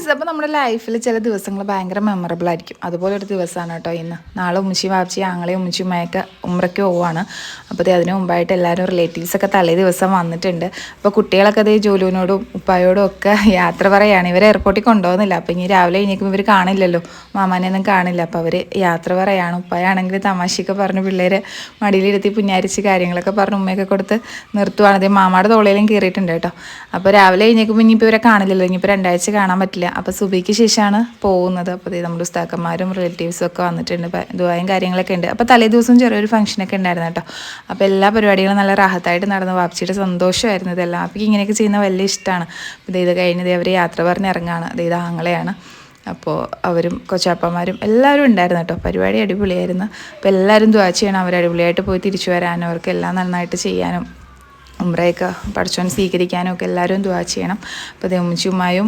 അപ്പോൾ നമ്മുടെ ലൈഫിൽ ചില ദിവസങ്ങൾ ഭയങ്കര മെമ്മറബിൾ ആയിരിക്കും. അതുപോലെ ഒരു ദിവസമാണ് കേട്ടോ ഇന്ന്. നാളെ ഉമ്മച്ചി വാപ്പച്ചി ആങ്ങളെയും ഉമ്മച്ചി ഉമ്മയൊക്കെ ഉമ്രയ്ക്ക് പോവുകയാണ്. അപ്പോൾ അതിന് മുമ്പായിട്ട് എല്ലാവരും റിലേറ്റീവ്സൊക്കെ തലേ ദിവസം വന്നിട്ടുണ്ട്. അപ്പോൾ കുട്ടികളൊക്കെ അതേ ജോലുവിനോടും ഉപ്പായോടും ഒക്കെ യാത്ര പറയുകയാണ്. ഇവരെ എയർപോർട്ടിൽ കൊണ്ടുപോകുന്നില്ല. അപ്പോൾ ഇനി രാവിലെ കഴിഞ്ഞേക്കും ഇവർ കാണില്ലല്ലോ, മാമാനെയൊന്നും കാണില്ല. അപ്പോൾ അവർ യാത്ര പറയുകയാണ്. ഉപ്പായാണെങ്കിൽ തമാശയൊക്കെ പറഞ്ഞ് പിള്ളേരെ മടിയിലിരുത്തി പുഞ്ഞാരിച്ച് കാര്യങ്ങളൊക്കെ പറഞ്ഞ് ഉമ്മയൊക്കെ കൊടുത്ത് നിർത്തുവാണ്. അതേ മാമാടെ തോളയിലും കയറിയിട്ടുണ്ട് കേട്ടോ. അപ്പോൾ രാവിലെ കഴിഞ്ഞേക്കുമ്പോൾ ഇനിയിപ്പോൾ ഇവരെ കാണില്ലല്ലോ, ഇനിയിപ്പോൾ 2 ആഴ്ച കാണാൻ പറ്റില്ല. അപ്പോൾ സുബഹിക്ക് ശേഷമാണ് പോകുന്നത്. അപ്പോൾ നമ്മുടെ ഉസ്താക്കന്മാരും റിലേറ്റീവ്സും ഒക്കെ വന്നിട്ടുണ്ട്. ദുആയും കാര്യങ്ങളൊക്കെ ഉണ്ട്. അപ്പോൾ തലേ ദിവസം ചെറിയൊരു ഫംഗ്ഷനൊക്കെ ഉണ്ടായിരുന്നു കേട്ടോ. അപ്പോൾ എല്ലാ പരിപാടികളും നല്ല റാഹത്തായിട്ട് നടന്നു. വാപ്പച്ചിയുടെ സന്തോഷമായിരുന്നു ഇതെല്ലാം. അപ്പോൾ ഇങ്ങനെയൊക്കെ ചെയ്യുന്ന വലിയ ഇഷ്ടമാണ്. അപ്പോൾ ഇത് കഴിഞ്ഞത് അവർ യാത്ര പറഞ്ഞ് ഇറങ്ങുകയാണ്. ഇത് ആങ്ങളെയാണ്. അപ്പോൾ അവരും കൊച്ചാപ്പന്മാരും എല്ലാവരും ഉണ്ടായിരുന്നു കേട്ടോ. പരിപാടി അടിപൊളിയായിരുന്നു. അപ്പോൾ എല്ലാവരും ദുആ ചെയ്യണം അവർ അടിപൊളിയായിട്ട് പോയി തിരിച്ചു വരാനും അവർക്കെല്ലാം നന്നായിട്ട് ചെയ്യാനും ഉംറയൊക്കെ പഠിച്ചോൻ സ്വീകരിക്കാനും ഒക്കെ എല്ലാവരും ദുആ ചെയ്യണം. അപ്പോൾ ഉമ്മച്ചിയുമായും